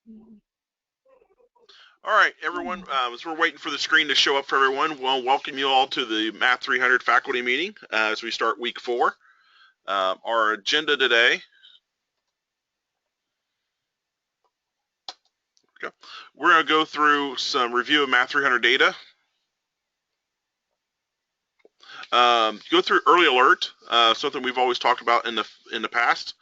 All right, everyone, as we're waiting for the screen to show up for everyone, we'll welcome you all to the MAT300 faculty meeting as we start week 4. Our agenda today, we're going to go through some review of MAT300 data, go through early alert, something we've always talked about in the past,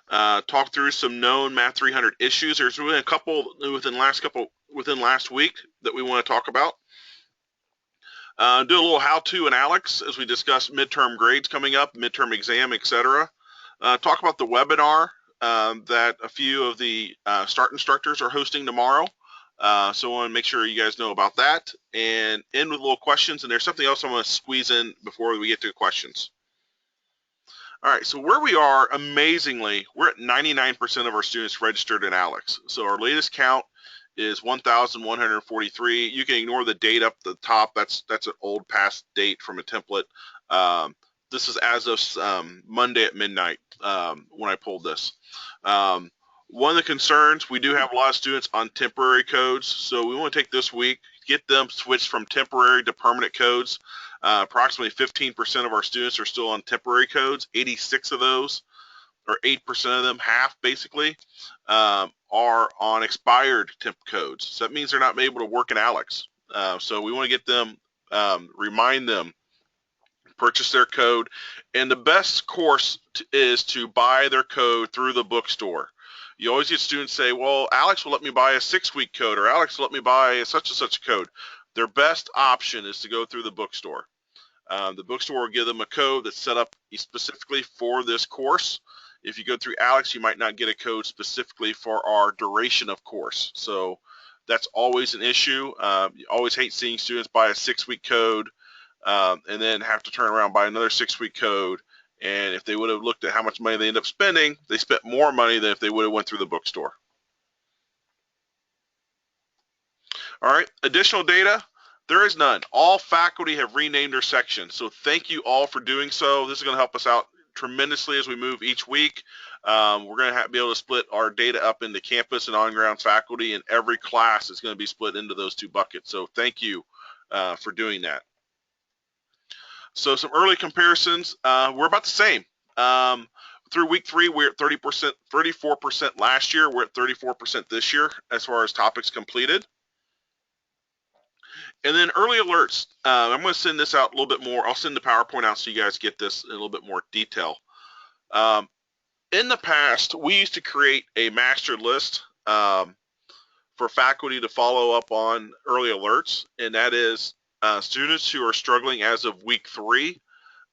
talk through some known MAT300 issues. There's really a couple within last week that we want to talk about. Do a little how-to and Alex as we discuss midterm grades coming up, midterm exam, etc. Talk about the webinar that a few of the START instructors are hosting tomorrow. So I want to make sure you guys know about that, and end with little questions. And there's something else I want to squeeze in before we get to questions. All right, so where we are, amazingly, we're at 99% of our students registered in Alex. So our latest count is 1,143. You can ignore the date up the top. That's an old past date from a template. This is as of Monday at midnight when I pulled this. One of the concerns, we do have a lot of students on temporary codes, so we want to take this week, get them switched from temporary to permanent codes. Approximately 15% of our students are still on temporary codes. 86 of those, or 8% of them, half basically, are on expired temp codes. So that means they're not able to work in Alex. So we want to get them, remind them, purchase their code. And the best course is to buy their code through the bookstore. You always get students say, well, Alex will let me buy a 6-week code, or Alex will let me buy a such and such code. Their best option is to go through the bookstore. The bookstore will give them a code that's set up specifically for this course. If you go through Alex, you might not get a code specifically for our duration of course. So that's always an issue. You always hate seeing students buy a 6-week code and then have to turn around and buy another 6-week code. And if they would have looked at how much money they end up spending, they spent more money than if they would have went through the bookstore. All right, additional data. There is none. All faculty have renamed their sections, so thank you all for doing so. This is going to help us out tremendously as we move each week. We're going to be able to split our data up into campus and on-grounds faculty, and every class is going to be split into those 2 buckets. So thank you for doing that. So some early comparisons. We're about the same. Through week 3, we're at 30%, 34% last year. We're at 34% this year as far as topics completed. And then early alerts. I'm going to send this out a little bit more. I'll send the PowerPoint out so you guys get this in a little bit more detail. In the past, we used to create a master list for faculty to follow up on early alerts, and that is students who are struggling as of week 3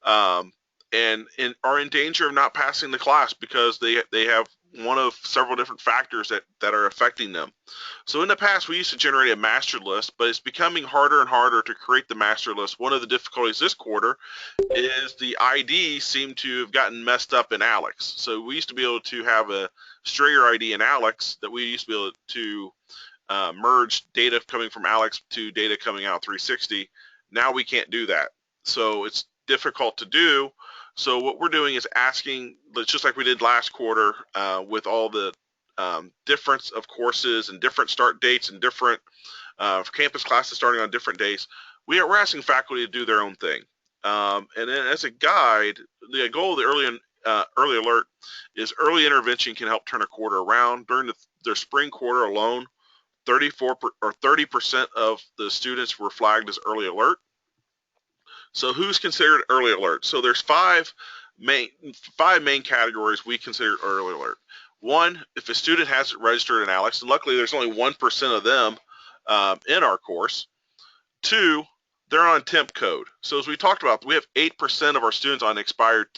and are in danger of not passing the class because they have one of several different factors that are affecting them. So in the past, we used to generate a master list, but it's becoming harder and harder to create the master list. One of the difficulties this quarter is the IDs seem to have gotten messed up in Alex. So we used to be able to have a Strayer ID in Alex that we used to be able to merge data coming from Alex to data coming out 360. Now we can't do that. So it's difficult to do. So what we're doing is asking, just like we did last quarter with all the difference of courses and different start dates and different campus classes starting on different days, we're asking faculty to do their own thing. And then as a guide, the goal of the early alert is early intervention can help turn a quarter around. During their spring quarter alone, 30% of the students were flagged as early alert. So who's considered early alert? So there's five main categories we consider early alert. One, if a student hasn't registered in Alex, and luckily there's only 1% of them in our course. 2, they're on temp code. So as we talked about, we have 8% of our students on expired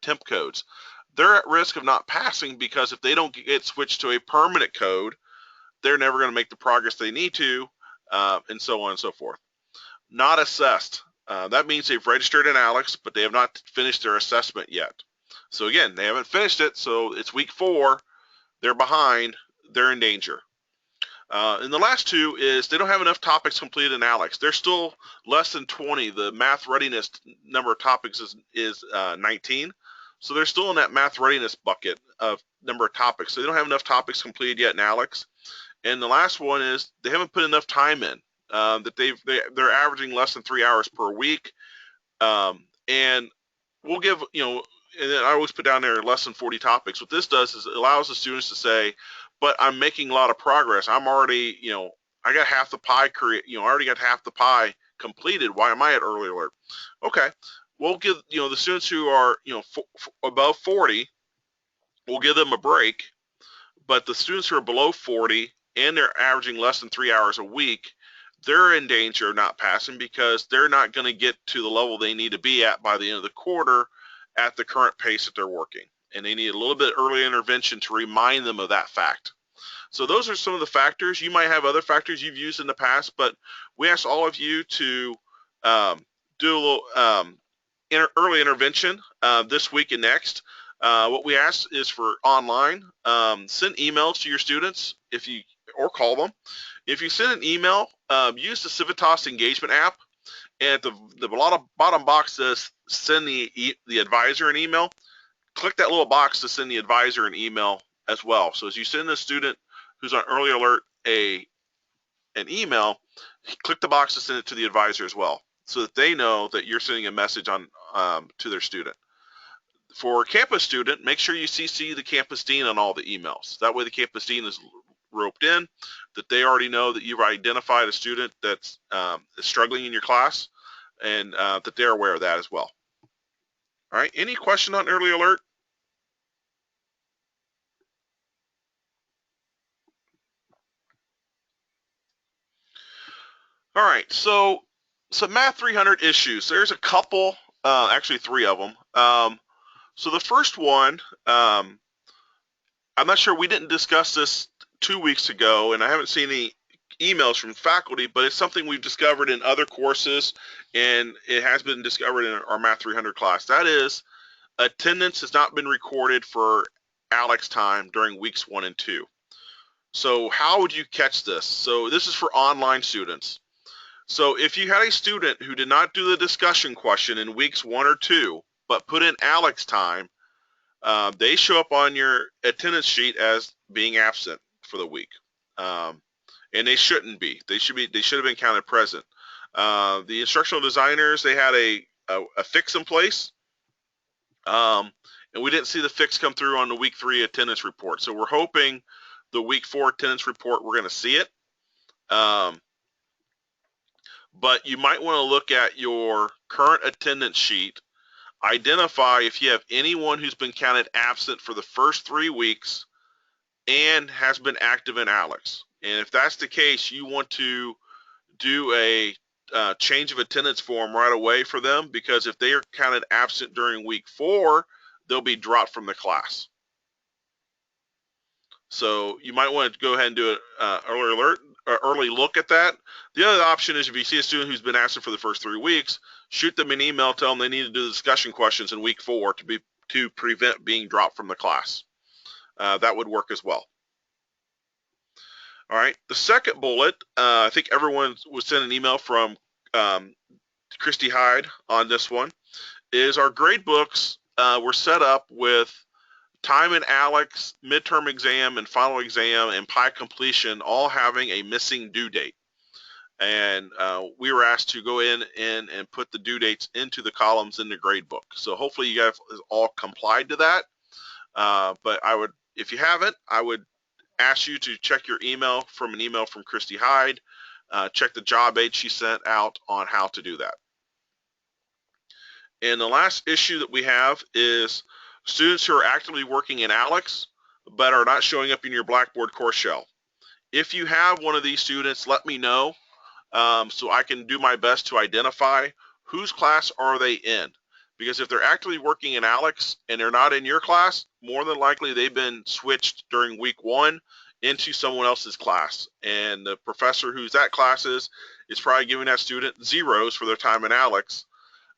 temp codes. They're at risk of not passing because if they don't get switched to a permanent code, they're never going to make the progress they need to, and so on and so forth. Not assessed. That means they've registered in Alex, but they have not finished their assessment yet. So again, they haven't finished it, so it's week 4. They're behind. They're in danger. And the last 2 is they don't have enough topics completed in Alex. They're still less than 20. The math readiness number of topics is 19. So they're still in that math readiness bucket of number of topics. So they don't have enough topics completed yet in ALEKS. And the last one is they haven't put enough time in. That they're averaging less than 3 hours per week. And we'll give, and then I always put down there less than 40 topics. What this does is it allows the students to say, but I'm making a lot of progress. I'm already, I got half the pie I already got half the pie completed. Why am I at early alert? Okay, we'll give, the students who are, above 40, we'll give them a break. But the students who are below 40 and they're averaging less than 3 hours a week, they're in danger of not passing because they're not going to get to the level they need to be at by the end of the quarter at the current pace that they're working. And they need a little bit early intervention to remind them of that fact. So those are some of the factors. You might have other factors you've used in the past, but we ask all of you to do a little early intervention this week and next. What we ask is for online. Send emails to your students or call them. If you send an email, use the Civitas engagement app, and at the bottom box says send the advisor an email. Click that little box to send the advisor an email as well. So as you send the student who's on early alert an email, click the box to send it to the advisor as well, so that they know that you're sending a message on to their student. For campus student, make sure you CC the campus dean on all the emails. That way the campus dean is roped in, that they already know that you've identified a student that's struggling in your class, and that they're aware of that as well. All right, any question on early alert? All right, so some MAT300 issues. There's a couple, actually 3 of them. So the first one, I'm not sure, we didn't discuss this 2 weeks ago, and I haven't seen any emails from faculty, but it's something we've discovered in other courses, and it has been discovered in our MAT300 class. That is, attendance has not been recorded for ALEKS time during weeks 1 and 2. So how would you catch this? So this is for online students. So if you had a student who did not do the discussion question in weeks 1 or 2, but put in ALEKS time, they show up on your attendance sheet as being absent for the week, and they shouldn't be. They should have been counted present. The instructional designers, they had a fix in place, and we didn't see the fix come through on the week 3 attendance report. So we're hoping the week 4 attendance report, we're going to see it. But you might want to look at your current attendance sheet, identify if you have anyone who's been counted absent for the first 3 weeks and has been active in ALEKS. And if that's the case, you want to do a change of attendance form right away for them, because if they are counted absent during week 4, they'll be dropped from the class. So you might want to go ahead and do an early look at that. The other option is if you see a student who's been absent for the first 3 weeks, shoot them an email, tell them they need to do the discussion questions in week 4 to prevent being dropped from the class. That would work as well. All right, the second bullet, I think everyone was sent an email from Christy Hyde on this one, is our grade books were set up with time in ALEKS, midterm exam, and final exam, and PI completion all having a missing due date. And we were asked to go in and put the due dates into the columns in the grade book. So hopefully you guys all complied to that. But if you haven't, I would ask you to check your email from Christy Hyde. Check the job aid she sent out on how to do that. And the last issue that we have is students who are actively working in ALEKS but are not showing up in your Blackboard course shell. If you have one of these students, let me know so I can do my best to identify whose class are they in. Because if they're actively working in ALEKS and they're not in your class, more than likely they've been switched during week 1 into someone else's class. And the professor whose that class is probably giving that student zeros for their time in ALEKS.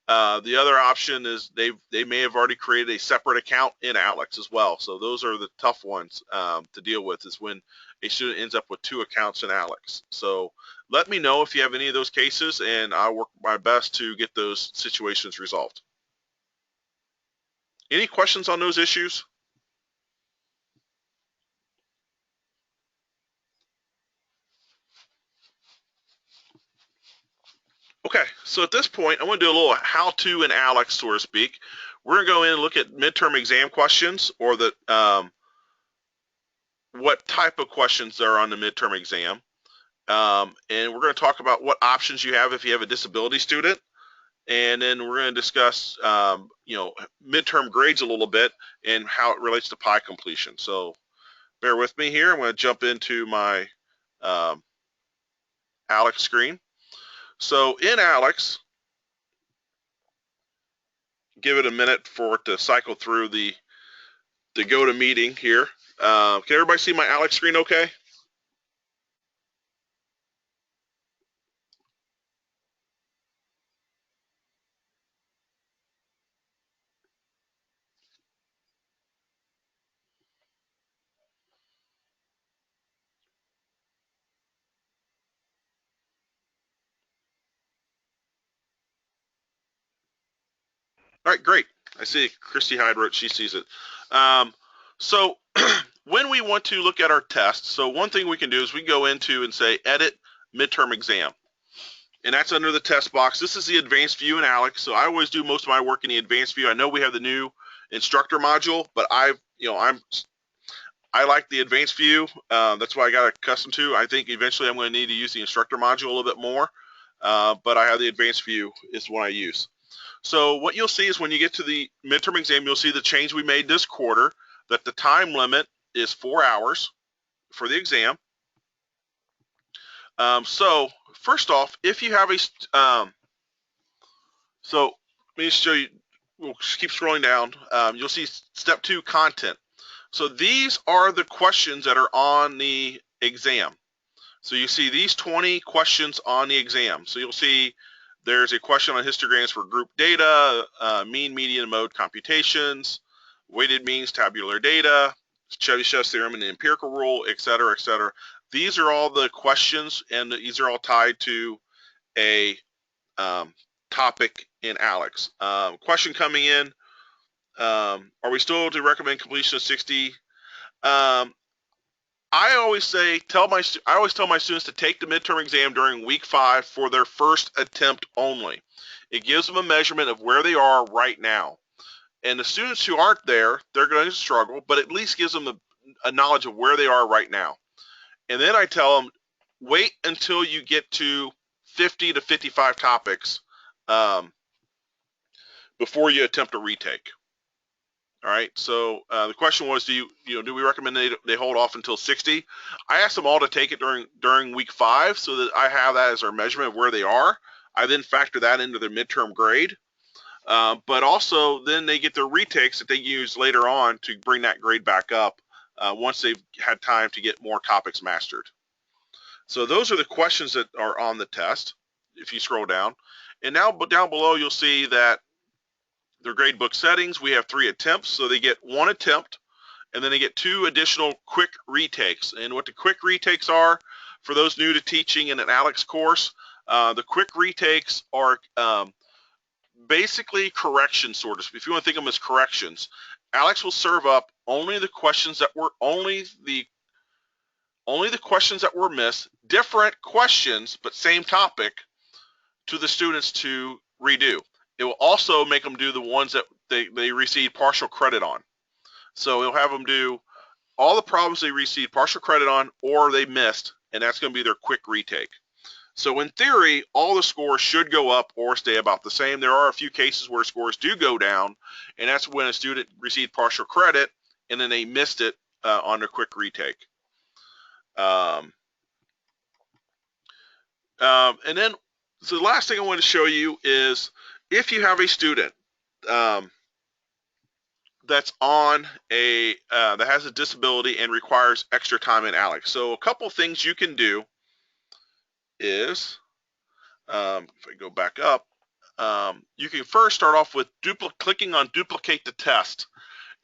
The other option is they may have already created a separate account in ALEKS as well. So those are the tough ones to deal with, is when a student ends up with 2 accounts in ALEKS. So let me know if you have any of those cases, and I'll work my best to get those situations resolved. Any questions on those issues? Okay, so at this point, I want to do a little how-to in ALEX, so to speak. We're going to go in and look at midterm exam questions, or the what type of questions are on the midterm exam. And we're going to talk about what options you have if you have a disability student. And then we're going to discuss, midterm grades a little bit and how it relates to PI completion. So bear with me here. I'm going to jump into my ALEX screen. So in ALEX, give it a minute for it to cycle through the go to meeting here. Can everybody see my ALEX screen okay? All right, great. I see Christy Hyde wrote she sees it. So when we want to look at our tests, so one thing we can do is we go into and say edit midterm exam. And that's under the test box. This is the advanced view in ALEX. So I always do most of my work in the advanced view. I know we have the new instructor module, but I like the advanced view. That's why I got accustomed to. I think eventually I'm going to need to use the instructor module a little bit more. But I have the advanced view is what I use. So what you'll see is when you get to the midterm exam, you'll see the change we made this quarter, that the time limit is 4 hours for the exam. So first off, if you have a, so let me show you, we'll keep scrolling down. You'll see step 2, content. So these are the questions that are on the exam. So you see these 20 questions on the exam. So you'll see there's a question on histograms for group data, mean, median, mode computations, weighted means, tabular data, Chebyshev's theorem and the empirical rule, et cetera, et cetera. These are all the questions, and these are all tied to a topic in ALEX. Question coming in, are we still to recommend completion of 60? I always tell my students to take the midterm exam during week 5 for their first attempt only. It gives them a measurement of where they are right now. And the students who aren't there, they're going to struggle, but at least gives them a knowledge of where they are right now. And then I tell them, wait until you get to 50 to 55 topics before you attempt a retake. All right, so the question was, do we recommend they hold off until 60? I asked them all to take it during week 5 so that I have that as our measurement of where they are. I then factor that into their midterm grade, but also then they get their retakes that they use later on to bring that grade back up once they've had time to get more topics mastered. So those are the questions that are on the test, if you scroll down. And now down below, you'll see that their gradebook settings, we have 3 attempts, so they get 1 attempt, and then they get 2 additional quick retakes. And what the quick retakes are, for those new to teaching in an ALEX course, the quick retakes are basically corrections, sort of. If you want to think of them as corrections, ALEX will serve up only the questions that were questions that were missed, different questions but same topic, to the students to redo. It will also make them do the ones that they received partial credit on. So it'll have them do all the problems they received partial credit on or they missed, and that's going to be their quick retake. So in theory, all the scores should go up or stay about the same. There are a few cases where scores do go down, and that's when a student received partial credit and then they missed it on their quick retake. And then, so the last thing I want to show you is if you have a student that's on that has a disability and requires extra time in ALEX. So a couple things you can do is, if I go back up, you can first start off with clicking on duplicate the test.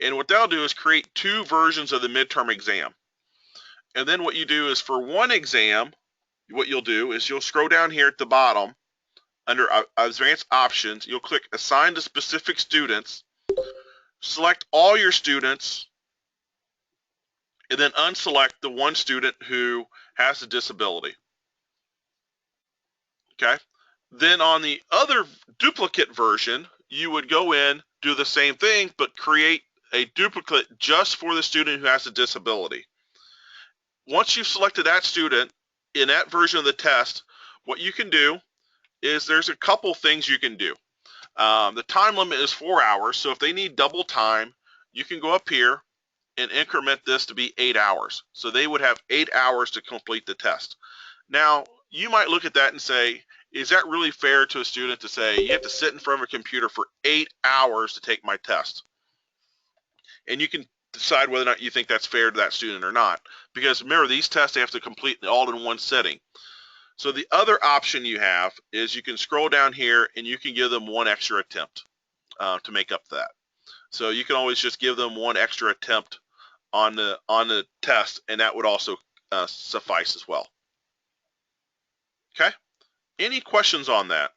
And what that'll do is create 2 versions of the midterm exam. And then what you do is for one exam, what you'll do is you'll scroll down here at the bottom under advanced options, you'll click assign to specific students. select all your students, and then unselect the one student who has a disability. Okay? Then on the other duplicate version, you would go in, do the same thing, but create a duplicate just for the student who has a disability. Once you've selected that student in that version of the test, what you can do is there's a couple things you can do. The time limit is 4 hours, so if they need double time, you can go up here and increment this to be 8 hours. So they would have 8 hours to complete the test. Now, you might look at that and say, is that really fair to a student to say, you have to sit in front of a computer for 8 hours to take my test? And you can decide whether or not you think that's fair to that student or not. Because remember, these tests they have to complete all in one setting. So the other option you have is you can scroll down here and you can give them one extra attempt to make up that. So you can always just give them one extra attempt on the test, and that would also suffice as well. Okay? Any questions on that?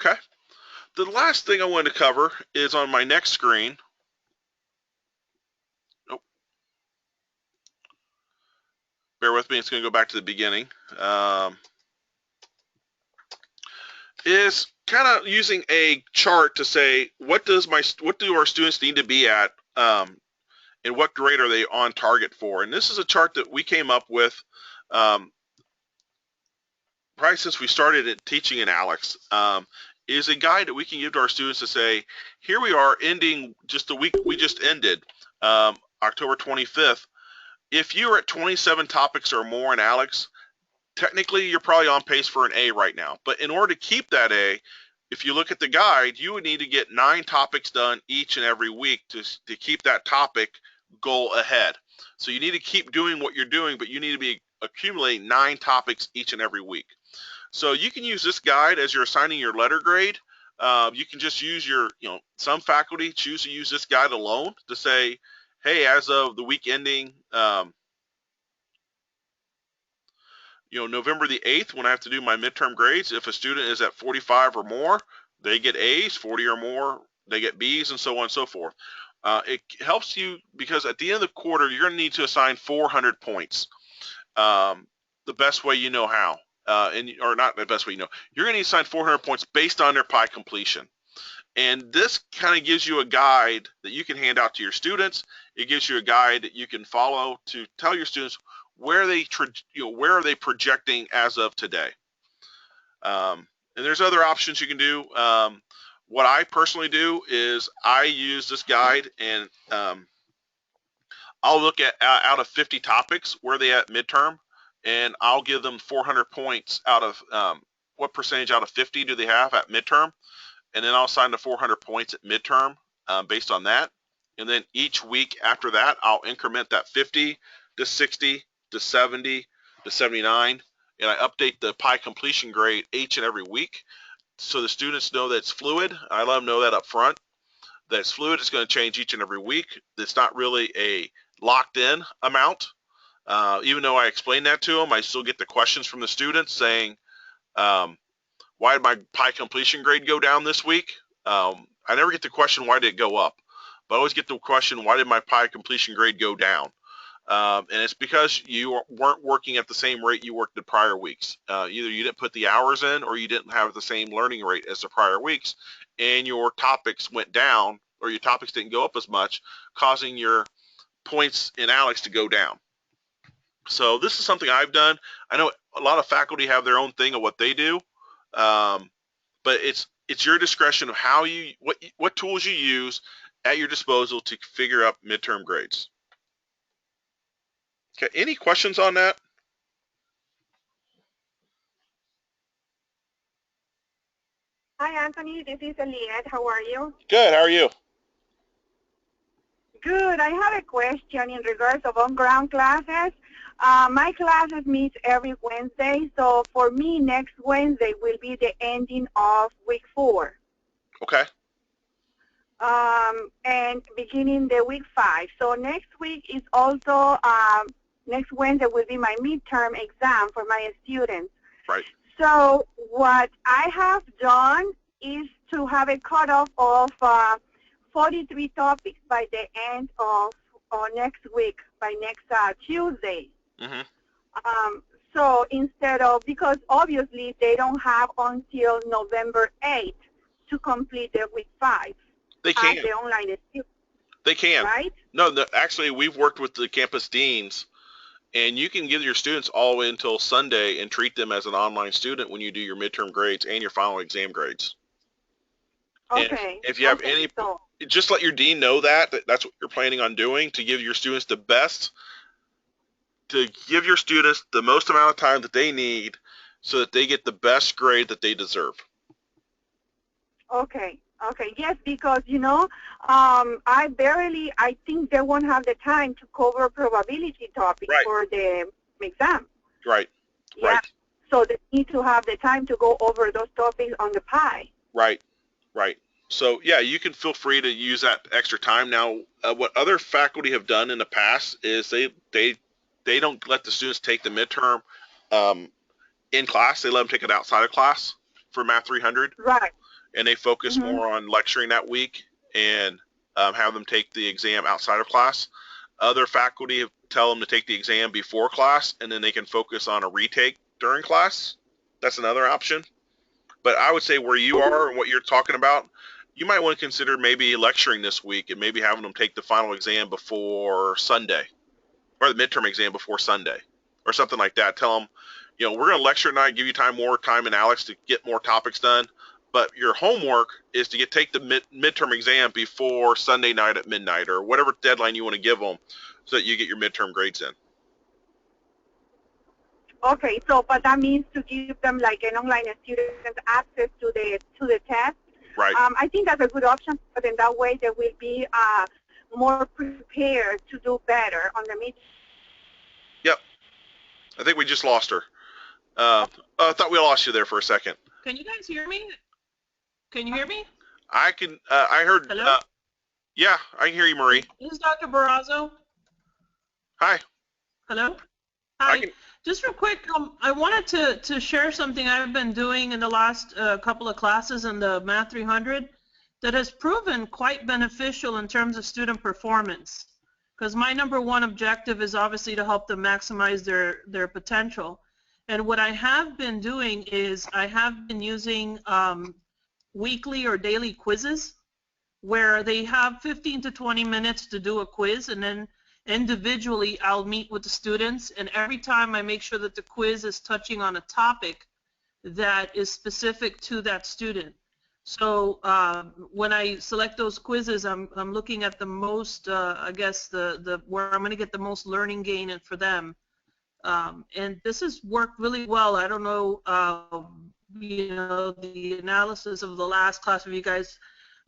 Okay. The last thing I wanted to cover is on my next screen. Oh, bear with me, it's going to go back to the beginning. Is kind of using a chart to say what do our students need to be at, and what grade are they on target for? And this is a chart that we came up with probably since we started teaching in Alex. Is a guide that we can give to our students to say, here we are ending just the week we just ended, October 25th. If you're at 27 topics or more in Alex, technically you're probably on pace for an A right now. But in order to keep that A, if you look at the guide, you would need to get 9 topics done each and every week to keep that topic goal ahead. So you need to keep doing what you're doing, but you need to be accumulating 9 topics each and every week. So you can use this guide as you're assigning your letter grade. You can just use your, some faculty choose to use this guide alone to say, hey, as of the week ending, November the 8th, when I have to do my midterm grades, if a student is at 45 or more, they get A's, 40 or more, they get B's, and so on and so forth. It helps you because at the end of the quarter, you're going to need to assign 400 points. The best way you know how. Or not the best way you know. You're going to need to assign 400 points based on their PI completion. And this kind of gives you a guide that you can hand out to your students. It gives you a guide that you can follow to tell your students where are they projecting as of today. And there's other options you can do. What I personally do is I use this guide and I'll look at out of 50 topics where they at midterm, and I'll give them 400 points out of what percentage out of 50 do they have at midterm, and then I'll assign the 400 points at midterm based on that. And then each week after that, I'll increment that 50 to 60 to 70 to 79, and I update the PI completion grade each and every week so the students know that it's fluid. I let them know that up front, that it's fluid. It's going to change each and every week. It's not really a locked in amount. Even though I explain that to them, I still get the questions from the students saying, why did my PI completion grade go down this week? I never get the question, why did it go up? But I always get the question, why did my PI completion grade go down? And it's because you weren't working at the same rate you worked the prior weeks. Either you didn't put the hours in or you didn't have the same learning rate as the prior weeks, and your topics went down or your topics didn't go up as much, causing your points in Alex to go down. So this is something I've done. I know a lot of faculty have their own thing of what they do, but it's your discretion of how what tools you use at your disposal to figure out midterm grades. Okay, any questions on that? Hi, Anthony. This is Eliette. How are you? Good. How are you? Good. I have a question in regards of on-ground classes. My classes meet every Wednesday, so for me, next Wednesday will be the ending of week 4. Okay. And beginning the week 5. So next week is also Next Wednesday will be my midterm exam for my students. Right. So what I have done is to have a cutoff of 43 topics by the end of next week, by next Tuesday. So instead of, because obviously they don't have until November 8th to complete the week 5. They can. The online students. They can. Right? No, actually, we've worked with the campus deans, and you can give your students all the way until Sunday and treat them as an online student when you do your midterm grades and your final exam grades. Okay. If you have any, just let your dean know that's what you're planning on doing, to give your students the best, to give your students the most amount of time that they need so that they get the best grade that they deserve. Okay. Okay. Yes, because, I think they won't have the time to cover probability topics for the exam. Right. Yeah. Right. So they need to have the time to go over those topics on the PI. Right. Right. So, yeah, you can feel free to use that extra time. Now, what other faculty have done in the past is they don't let the students take the midterm in class. They let them take it outside of class for MAT300. Right. And they focus more on lecturing that week and have them take the exam outside of class. Other faculty tell them to take the exam before class, and then they can focus on a retake during class. That's another option. But I would say where you are and what you're talking about, you might want to consider maybe lecturing this week and maybe having them take the final exam before Sunday, or the midterm exam before Sunday, or something like that. Tell them, we're going to lecture tonight, give you more time in Alex to get more topics done, but your homework is to take the midterm exam before Sunday night at midnight, or whatever deadline you want to give them, so that you get your midterm grades in. Okay, so but that means to give them like an online student access to the test. Right. I think that's a good option, but in that way they will be more prepared to do better on the meeting. Yep. I think we just lost her. I thought we lost you there for a second. Can you guys hear me? Can you hear me? I can. I heard. Hello? Yeah, I can hear you, Marie. This is Dr. Barrazo. Hi. Hello? Hi. Just real quick, I wanted to share something I've been doing in the last couple of classes in the MAT300 that has proven quite beneficial in terms of student performance. Because my number one objective is obviously to help them maximize their potential. And what I have been doing is I have been using weekly or daily quizzes where they have 15 to 20 minutes to do a quiz, and then individually I'll meet with the students, and every time I make sure that the quiz is touching on a topic that is specific to that student. So when I select those quizzes, I'm looking at the most, I guess, where I'm going to get the most learning gain for them. And this has worked really well. I don't know, the analysis of the last class, if you guys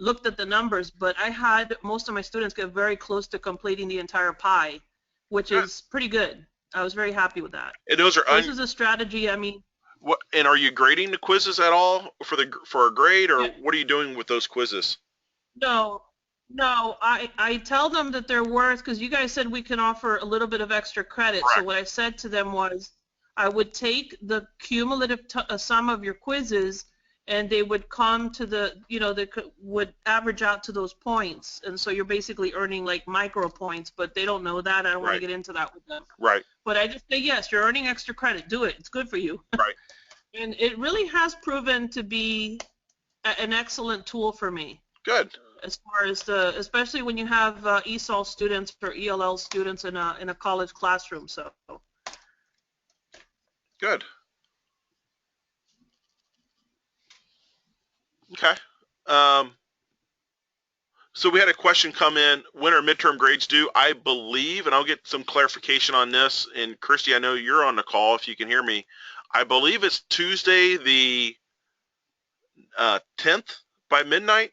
looked at the numbers, but I had most of my students get very close to completing the entire pie, which is pretty good. I was very happy with that. And those are this is a strategy. I mean, what? And are you grading the quizzes at all for a grade, or what are you doing with those quizzes? No, I tell them that they're worth, because you guys said we can offer a little bit of extra credit. Correct. So what I said to them was, I would take the cumulative sum of your quizzes, and they would come to they would average out to those points. And so you're basically earning like micro points, but they don't know that. I don't want to get into that with them. Right. But I just say, yes, you're earning extra credit. Do it. It's good for you. Right. And it really has proven to be an excellent tool for me. Good. As far as especially when you have ESOL students or ELL students in a college classroom. So. Good. Okay. So we had a question come in, when are midterm grades due? I believe, and I'll get some clarification on this, and Christy, I know you're on the call if you can hear me. I believe it's Tuesday the 10th by midnight?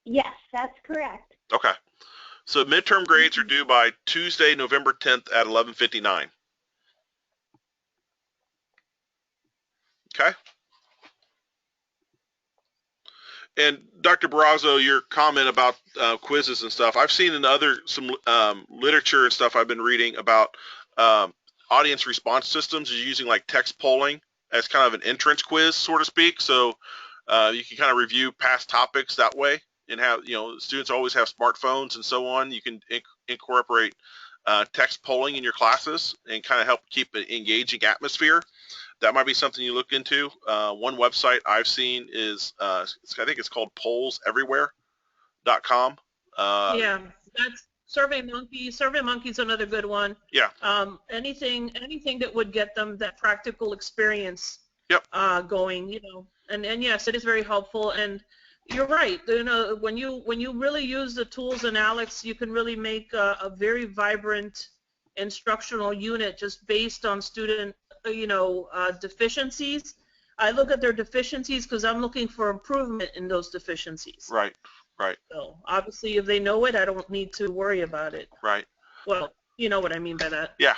Yes, that's correct. Okay. So midterm grades are due by Tuesday, November 10th at 11:59. Okay. And Dr. Barrazo, your comment about quizzes and stuff, I've seen in some literature and stuff I've been reading about um, audience response systems is using like text polling as kind of an entrance quiz, so to speak. So you can kind of review past topics that way, and have, students always have smartphones and so on. You can incorporate text polling in your classes and kind of help keep an engaging atmosphere. That might be something you look into. One website I've seen is, I think it's called pollseverywhere.com. Yeah, that's SurveyMonkey. SurveyMonkey's another good one. Yeah. Anything that would get them that practical experience. Yep. Going, and yes, it is very helpful. And you're right. When you really use the tools in ALEKS, you can really make a very vibrant instructional unit just based on student, deficiencies. I look at their deficiencies because I'm looking for improvement in those deficiencies. Right. Right. So obviously, if they know it, I don't need to worry about it. Right. Well, you know what I mean by that. Yeah.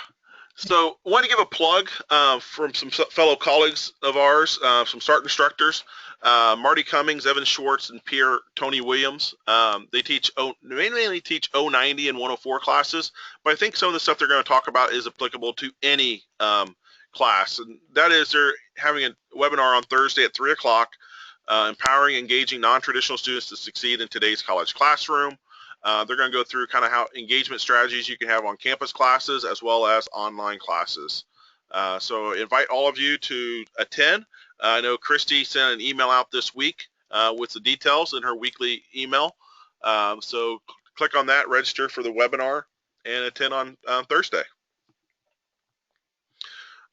So I want to give a plug from some fellow colleagues of ours, some START instructors, Marty Cummings, Evan Schwartz, and Pierre Tony Williams. They mainly teach 090 and 104 classes, but I think some of the stuff they're going to talk about is applicable to any class. And that is, they're having a webinar on Thursday at 3 o'clock, empowering, engaging non-traditional students to succeed in today's college classroom. They're going to go through kind of how engagement strategies you can have on campus classes as well as online classes. So invite all of you to attend. I know Christy sent an email out this week with the details in her weekly email. So click on that, register for the webinar, and attend on Thursday.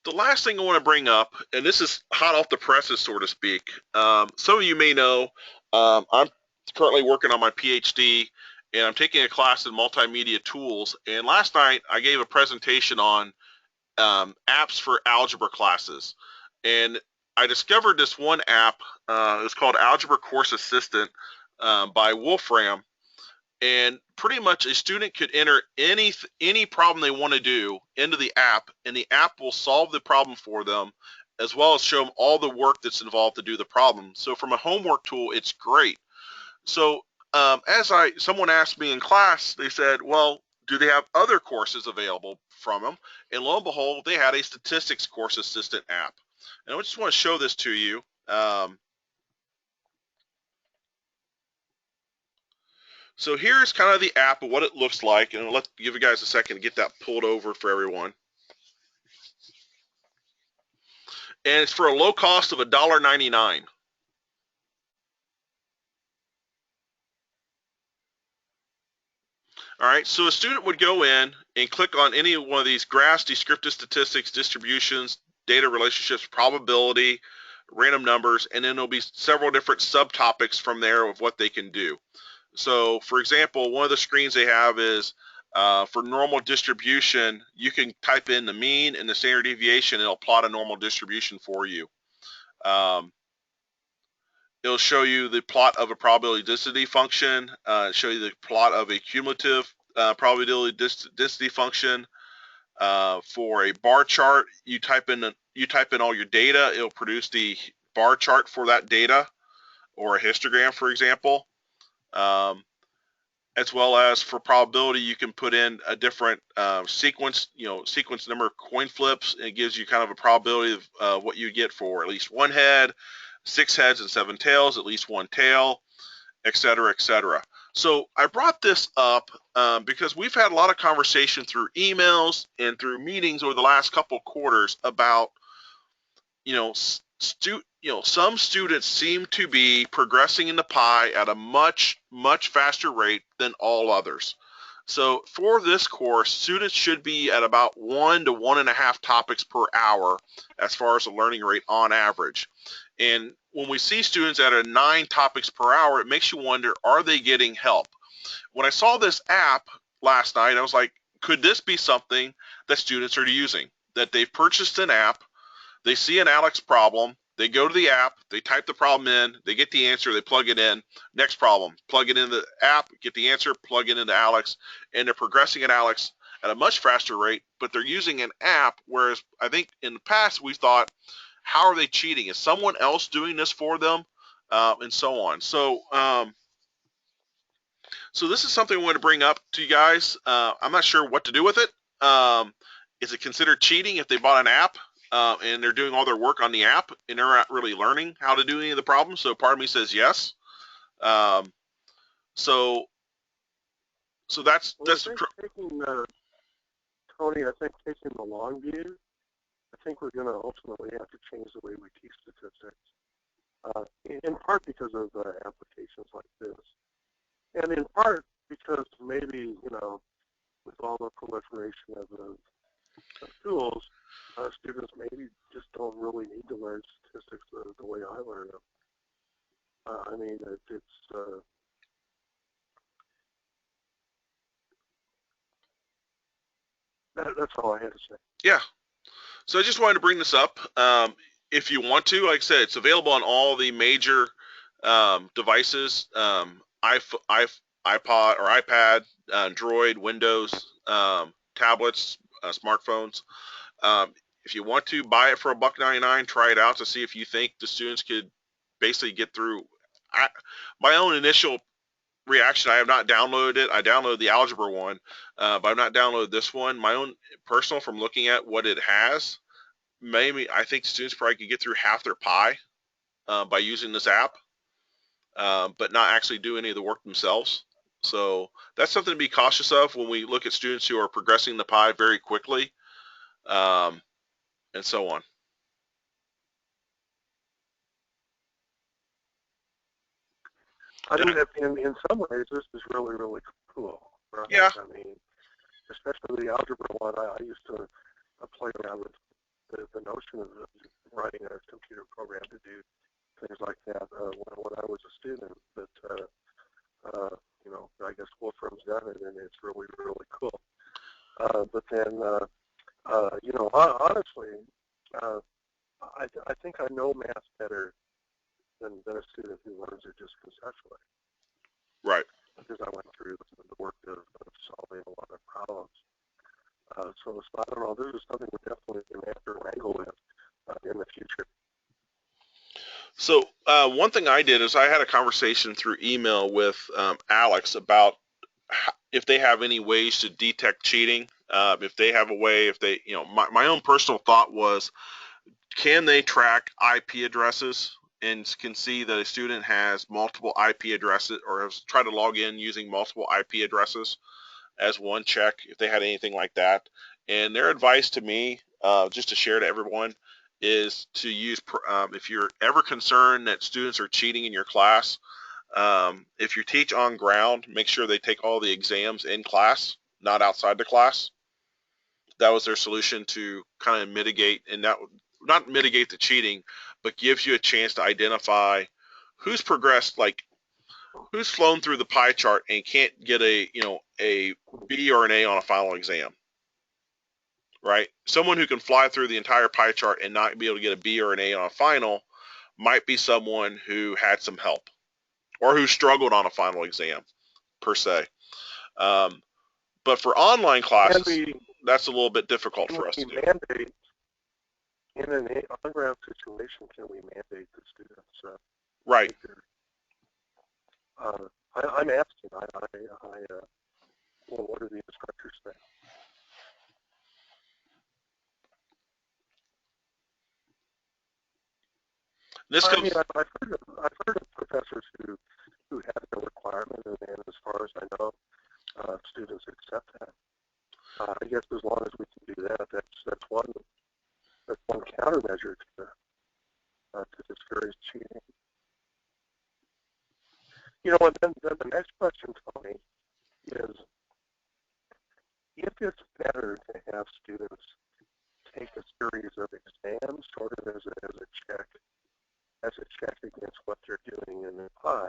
The last thing I want to bring up, and this is hot off the presses, so to speak. Some of you may know I'm currently working on my PhD, and I'm taking a class in multimedia tools. And last night I gave a presentation on apps for algebra classes. And I discovered this one app. It's called Algebra Course Assistant by Wolfram. And pretty much a student could enter any problem they want to do into the app, and the app will solve the problem for them, as well as show them all the work that's involved to do the problem. So from a homework tool, it's great. So someone asked me in class, they said, well, do they have other courses available from them? And lo and behold, they had a statistics course assistant app. And I just want to show this to you. So here's kind of the app and what it looks like, and I'll give you guys a second to get that pulled over for everyone. And it's for a low cost of $1.99. All right, so a student would go in and click on any one of these graphs, descriptive statistics, distributions, data relationships, probability, random numbers, and then there'll be several different subtopics from there of what they can do. So, for example, one of the screens they have is for normal distribution, you can type in the mean and the standard deviation, and it'll plot a normal distribution for you. It'll show you the plot of a probability density function, show you the plot of a cumulative probability density function. For a bar chart, you type in all your data, it'll produce the bar chart for that data, or a histogram, for example. As well as for probability, you can put in a different sequence number of coin flips, and it gives you kind of a probability of what you get for at least one head, 6 heads and 7 tails, at least one tail, etc., etc. So I brought this up because we've had a lot of conversation through emails and through meetings over the last couple of quarters about, some students seem to be progressing in the pie at a much faster rate than all others. So for this course, students should be at about 1 to 1.5 topics per hour as far as the learning rate on average. And when we see students at a 9 topics per hour, it makes you wonder, are they getting help? When I saw this app last night, I was like, could this be something that students are using? That they've purchased an app, they see an ALEKS problem, they go to the app, they type the problem in, they get the answer, they plug it in, next problem, plug it in the app, get the answer, plug it into ALEKS, and they're progressing at ALEKS at a much faster rate, but they're using an app, whereas I think in the past we thought, how are they cheating? Is someone else doing this for them? and so on. So this is something I want to bring up to you guys. I'm not sure what to do with it. Is it considered cheating if they bought an app and they're doing all their work on the app and they're not really learning how to do any of the problems? So part of me says yes. So that's well, I think taking Tony, I think taking the long view, I think we're going to ultimately have to change the way we teach statistics, in part because of applications like this, and in part because maybe, with all the proliferation of tools, students maybe just don't really need to learn statistics the way I learn them. I mean, that's all I had to say. Yeah. So I just wanted to bring this up. If you want to, like I said, it's available on all the major devices, iPod or iPad, Android, Windows, tablets, smartphones. If you want to buy it for $1.99, try it out to see if you think the students could basically get through. My own initial reaction, I have not downloaded it. I downloaded the algebra one, but I've not downloaded this one. My own personal, from looking at what it has, maybe I think students probably could get through half their pi by using this app, but not actually do any of the work themselves. So that's something to be cautious of when we look at students who are progressing the pi very quickly, and so on. I mean, in some ways, this is really, really cool, right? Yeah. I mean, especially the algebra one, I used to play around with the notion of writing a computer program to do things like that when I was a student. But, I guess Wolfram's done it, and it's really, really cool. But then, honestly, I think I know math better than a student who learns it just conceptually. Right. Because I went through the work of solving a lot of problems. So I don't know, this is something we're definitely going to have to wrangle with in the future. So one thing I did is I had a conversation through email with Alex about if they have any ways to detect cheating. If they have a way, if they, my own personal thought was, can they track IP addresses and can see that a student has multiple IP addresses or has tried to log in using multiple IP addresses as one check, if they had anything like that. And their advice to me, just to share to everyone, is to use, if you're ever concerned that students are cheating in your class, if you teach on ground, make sure they take all the exams in class, not outside the class. That was their solution to kind of mitigate, and that not mitigate the cheating, but gives you a chance to identify who's progressed, like who's flown through the pie chart and can't get a B or an A on a final exam, right? Someone who can fly through the entire pie chart and not be able to get a B or an A on a final might be someone who had some help or who struggled on a final exam, per se. But for online classes, that's a little bit difficult for us to do. Mandate, in an on-ground situation, can we mandate the students? Right. I'm asking. What do the instructors say? I've heard of professors who have no requirement, and as far as I know, students accept that. I guess as long as we can do that, that's one countermeasure to discourage cheating. And then the next question, Tony, is if it's better to have students take a series of exams sort of as a check against what they're doing in the pi.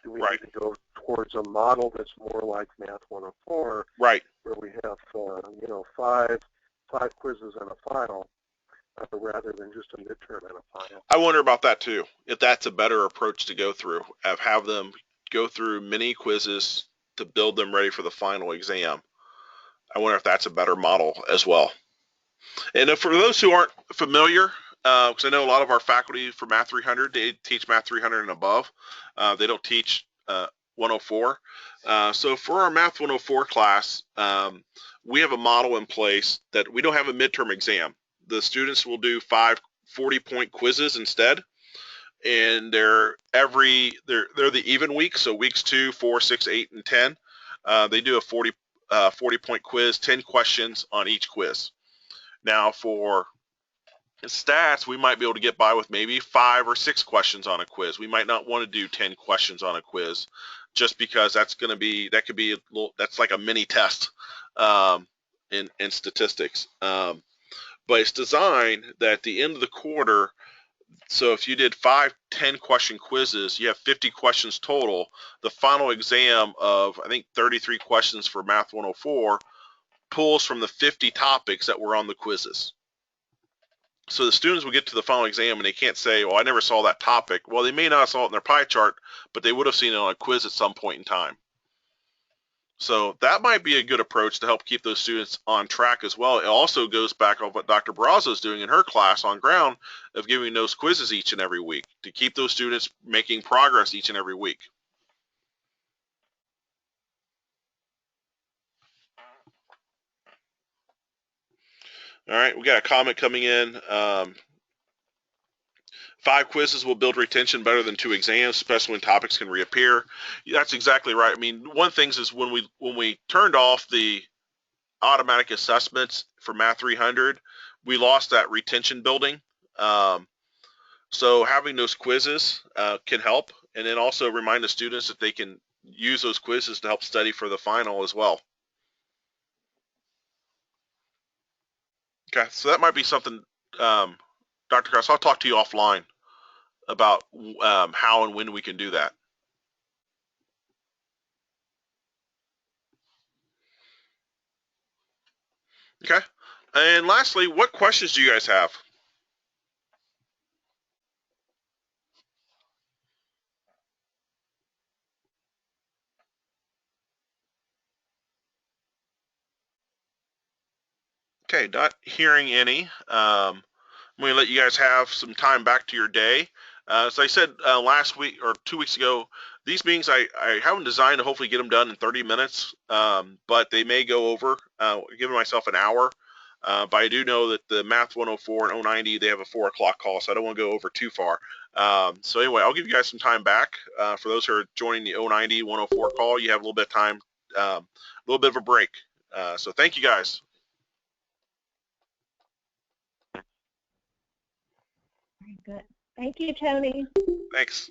Do we need to go towards a model that's more like Math 104, right, where we have five quizzes and a final, rather than just a midterm and a final? I wonder about that too. If that's a better approach to go through, have them go through mini quizzes to build them ready for the final exam. I wonder if that's a better model as well. And for those who aren't familiar, because I know a lot of our faculty for Math 300, they teach Math 300 and above. They don't teach 104. So for our Math 104 class, we have a model in place that we don't have a midterm exam. The students will do 5 40-point quizzes instead, and they're the even weeks, so weeks 2, 4, 6, 8, and 10. They do a 40-point quiz, 10 questions on each quiz. Now for stats, we might be able to get by with maybe 5 or 6 questions on a quiz. We might not want to do 10 questions on a quiz, just because that's like a mini test in statistics. But it's designed that at the end of the quarter, so if you did 5 10-question quizzes, you have 50 questions total. The final exam of, I think, 33 questions for Math 104 pulls from the 50 topics that were on the quizzes. So the students will get to the final exam and they can't say, well, I never saw that topic. Well, they may not have saw it in their pie chart, but they would have seen it on a quiz at some point in time. So that might be a good approach to help keep those students on track as well. It also goes back on what Dr. Barraza is doing in her class on ground of giving those quizzes each and every week to keep those students making progress each and every week. All right, we got a comment coming in. 5 quizzes will build retention better than 2 exams, especially when topics can reappear. That's exactly right. I mean, one of the things is when we turned off the automatic assessments for Math 300, we lost that retention building. So having those quizzes can help, and then also remind the students that they can use those quizzes to help study for the final as well. Okay, so that might be something, Dr. Krause, I'll talk to you offline about how and when we can do that. Okay, and lastly, what questions do you guys have? Okay, not hearing any. I'm going to let you guys have some time back to your day. As I said last week or 2 weeks ago, these meetings I have them designed to hopefully get them done in 30 minutes, but they may go over, giving myself an hour. But I do know that the Math 104 and 090, they have a 4 o'clock call, so I don't want to go over too far. So anyway, I'll give you guys some time back. For those who are joining the 090, 104 call, you have a little bit of time, a little bit of a break. So thank you guys. Very good. Thank you, Tony. Thanks.